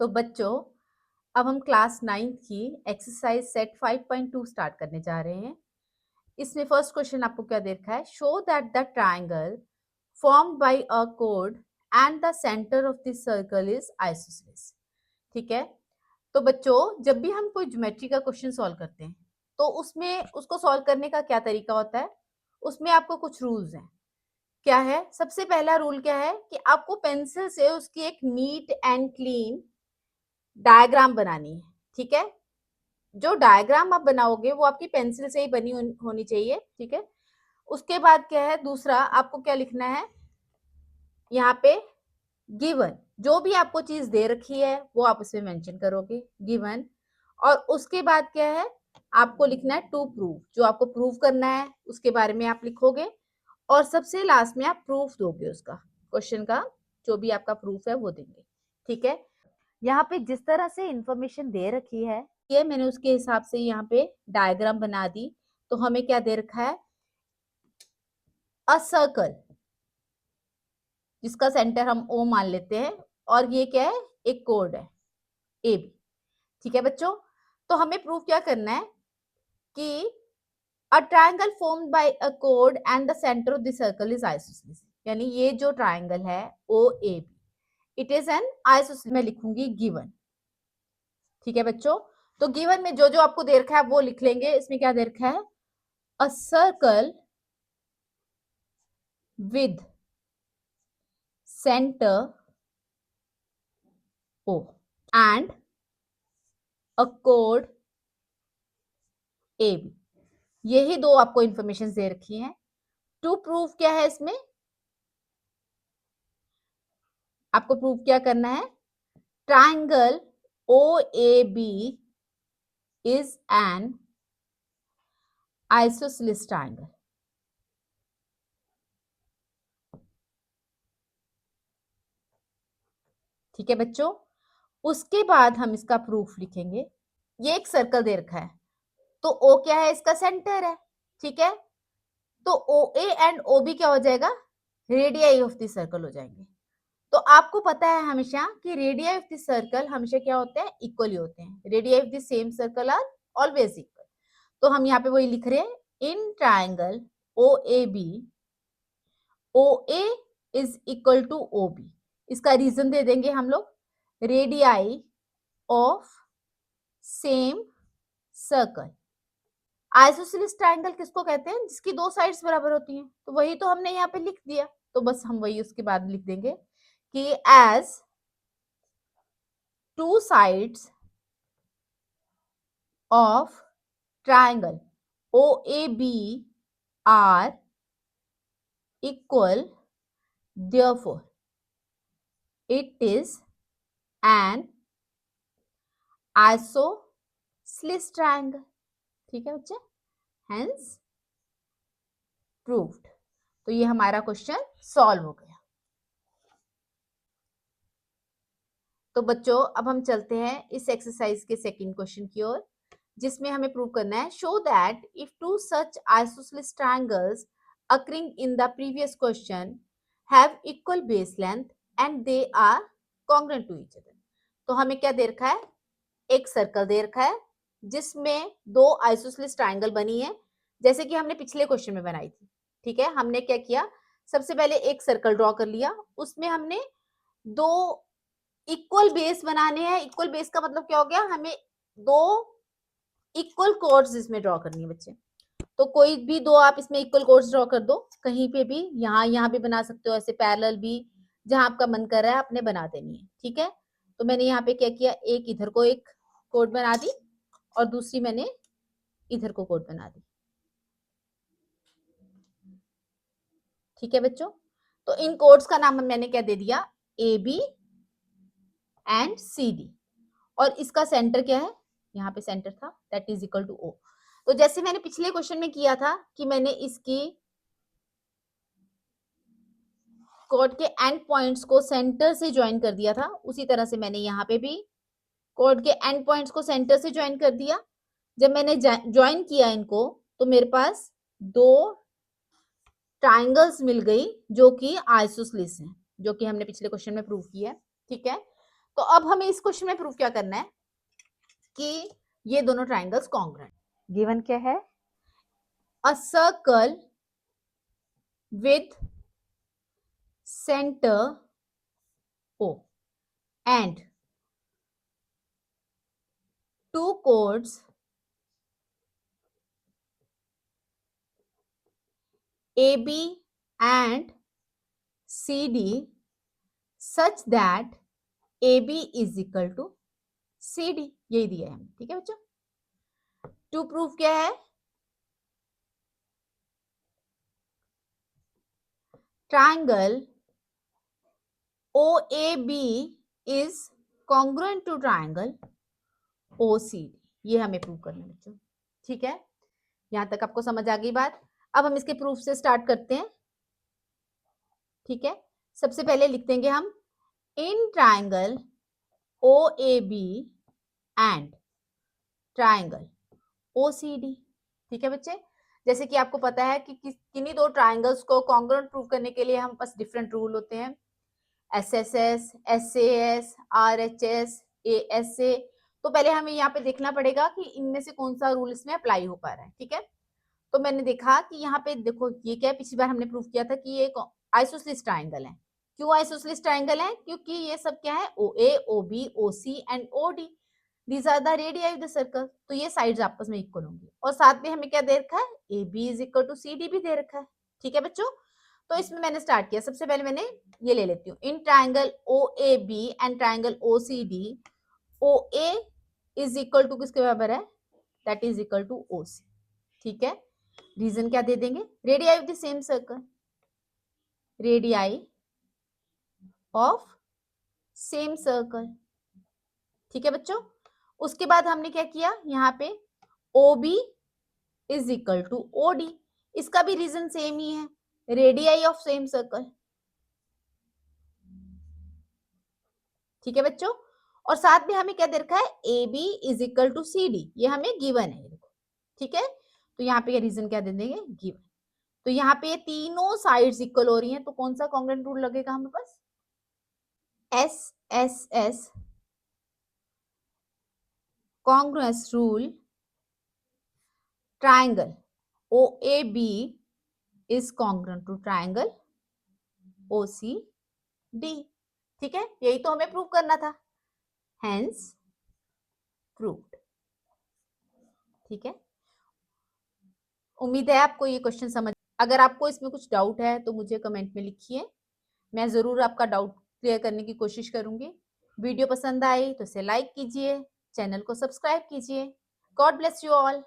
तो बच्चों, अब हम क्लास 9th की एक्सरसाइज सेट 5.2 स्टार्ट करने जा रहे हैं। इसमें फर्स्ट क्वेश्चन आपको क्या दे रखा है? Show that the triangle formed by a कोड and the centre of this circle is isosceles. ठीक है। तो बच्चों, जब भी हम कोई ज्योमेट्री का क्वेश्चन सॉल्व करते हैं तो उसमें उसको सॉल्व करने का क्या तरीका होता है? उसमें आपको कुछ रूल्स हैं। क्या है? सबसे पहला रूल क्या है कि आपको पेंसिल से उसकी एक नीट एंड क्लीन डायग्राम बनानी है। ठीक है। जो डायग्राम आप बनाओगे वो आपकी पेंसिल से ही बनी होनी चाहिए। ठीक है। उसके बाद क्या है? दूसरा आपको क्या लिखना है? यहाँ पे गिवन, जो भी आपको चीज दे रखी है वो आप उसमें मेंशन करोगे, गिवन। और उसके बाद क्या है? आपको लिखना है टू प्रूव, जो आपको प्रूव करना है उसके बारे में आप लिखोगे। और सबसे लास्ट में आप प्रूफ दोगे, उसका क्वेश्चन का जो भी आपका प्रूफ है वो देंगे। ठीक है। यहाँ पे जिस तरह से इंफॉर्मेशन दे रखी है ये मैंने उसके हिसाब से यहाँ पे डायग्राम बना दी। तो हमें क्या दे रखा है? अ सर्कल, जिसका सेंटर हम ओ मान लेते हैं। और ये क्या है? एक कोड है ए बी। ठीक है बच्चों। तो हमें प्रूव क्या करना है कि a triangle formed by a कोड and the centre of the circle is isosceles. यानी ये जो ट्रायंगल है O A B, it is an isosceles. मैं लिखूंगी गिवन। ठीक है बच्चों। तो गिवन में जो जो आपको दे रखा है वो लिख लेंगे। इसमें क्या दे रखा है? A circle with centre O and a कोड ए बी। यही दो आपको इंफॉर्मेशन दे रखी हैं। टू प्रूव क्या है इसमें? आपको प्रूव क्या करना है? Triangle O A B is an isosceles triangle. ठीक है बच्चों। उसके बाद हम इसका प्रूफ लिखेंगे। ये एक सर्कल दे रखा है तो ओ क्या है? इसका सेंटर है। ठीक है। तो ओ ए एंड ओ बी क्या हो जाएगा? रेडियाई ऑफ द सर्कल हो जाएंगे। तो आपको पता है हमेशा कि रेडियाई ऑफ द सर्कल हमेशा क्या होते हैं? इक्वली होते हैं। Radii of the same circle are always equal. तो हम यहाँ पे वही लिख रहे हैं, in triangle O A B, O A is equal to O B. इसका रीजन दे देंगे हम लोग, radii of same circle. Isosceles triangle किसको कहते हैं? जिसकी दो साइड्स बराबर होती हैं। तो वही तो हमने यहाँ पे लिख दिया। तो बस हम वही उसके बाद लिख देंगे कि as two sides of triangle OAB are equal, therefore it is an isosceles triangle। ठीक है बच्चे, hence proved। तो ये हमारा क्वेश्चन सॉल्व हो गया। तो बच्चों, अब हम चलते हैं इस एक्सरसाइज के सेकंड क्वेश्चन की ओर, जिसमें हमें प्रूव करना है show that if two such isosceles triangles occurring in the previous question have equal base length and they are congruent to each other। तो हमें क्या दे रखा है? एक सर्कल दे रखा है जिसमें दो आइसोसेलेस ट्रायंगल बनी है, जैसे कि हमने पिछले क्वेश्चन में बनाई थी। ठीक है। हमने क्या किया? सबसे पहले एक सर्कल ड्रॉ कर लिया, उसमें हमने दो इक्वल बेस बनाने हैं। इक्वल बेस का मतलब क्या हो गया? हमें दो इक्वल कोर्ड्स इसमें ड्रॉ करनी है बच्चे। तो कोई भी दो आप इसमें इक्वल कोर्ड्स ड्रॉ कर दो, कहीं पे भी, यहाँ भी बना सकते हो, ऐसे पैरेलल भी, जहां आपका मन कर रहा है आपने बना देनी है। ठीक है। तो मैंने यहाँ पे क्या किया? एक इधर को एक कोड बना दी और दूसरी मैंने इधर को कोड बना दी। ठीक है बच्चों। तो इन कोड्स का नाम मैंने क्या दे दिया? A B and C D. और इसका सेंटर क्या है? यहाँ पे सेंटर था, that is equal to O. तो जैसे मैंने पिछले क्वेश्चन में किया था कि मैंने इसकी कोड के एंड पॉइंट्स को सेंटर से ज्वाइन कर दिया था, उसी तरह से मैंने यहाँ पे भी कोड के एंड पॉइंट्स को सेंटर से ज्वाइन कर दिया। जब मैंने ज्वाइन किया इनको तो मेरे पास दो ट्राइंगल्स मिल गई जो कि आइसोसेलेस हैं, जो कि हमने पिछले क्वेश्चन में प्रूव किया है। ठीक है। तो अब हमें इस क्वेश्चन में प्रूव क्या करना है कि ये दोनों ट्राइंगल्स कॉन्ग्रुएंट। गिवन क्या है? A circle with centre O and two chords AB and CD such that AB is equal to CD, यही दिया है हमें। ठीक है बच्चों, टू प्रूफ क्या है? Triangle OAB is congruent to triangle OCD, ये हमें प्रूव करना है बच्चों। ठीक है, यहां तक आपको समझ आ गई बात। अब हम इसके प्रूफ से स्टार्ट करते हैं। ठीक है, सबसे पहले लिख देंगे हम इन triangle OAB and triangle OCD। ठीक है बच्चे, जैसे कि आपको पता है कि किन्हीं दो ट्राइंगल्स को कॉन्ग्रुएंट प्रूव करने के लिए हम पास डिफरेंट रूल होते हैं, SSS, SAS, RHS, ASA। तो पहले हमें यहाँ पे देखना पड़ेगा कि इनमें से कौन सा रूल इसमें अप्लाई हो पा रहा है। ठीक है, तो मैंने देखा कि यहाँ पे देखो ये क्या है, पिछली बार हमने प्रूव किया था कि ये आइसोसेलेस ट्राइंगल है। क्यों आइसोसेलेस ट्राइंगल है? क्योंकि ये सब क्या है, OA, OB, OC and OD, these are the radii of the circle. तो ये साइड्स आपस में इक्वल होंगी, और साथ में हमें क्या दे रखा है, AB is equal to CD भी दे रखा है। ठीक है बच्चों, तो इसमें मैंने स्टार्ट किया। सबसे पहले मैंने ये ले लेती हूँ, in triangle OAB and triangle OCD, OA is equal to किसके बराबर है, that is equal to OC। ठीक है, रीजन क्या दे देंगे, radii of the same circle, radii of same circle. ठीक है बच्चों, उसके बाद हमने क्या किया, यहाँ पे OB is equal to OD, इसका भी रीजन सेम ही है, रेडियाई ऑफ सेम सर्कल। ठीक है बच्चों, और साथ में हमें क्या दे रखा है, AB is equal to CD, ये हमें गिवन है देखो। ठीक है, तो यहाँ पे रीजन क्या दे देंगे, गिवन। तो यहाँ पे तीनों साइड्स इक्वल हो रही हैं, तो कौन सा कॉन्ग्रुएंट रूल लगेगा हमें पास, SSS congruence rule, triangle OAB is congruent to triangle OCD। ठीक है, यही तो हमें प्रूव करना था, hence proved। ठीक है, उम्मीद है आपको ये क्वेश्चन समझ। अगर आपको इसमें कुछ डाउट है तो मुझे कमेंट में लिखिए, मैं जरूर आपका डाउट क्लियर करने की कोशिश करूंगी। वीडियो पसंद आई तो इसे लाइक कीजिए, चैनल को सब्सक्राइब कीजिए। God bless you all.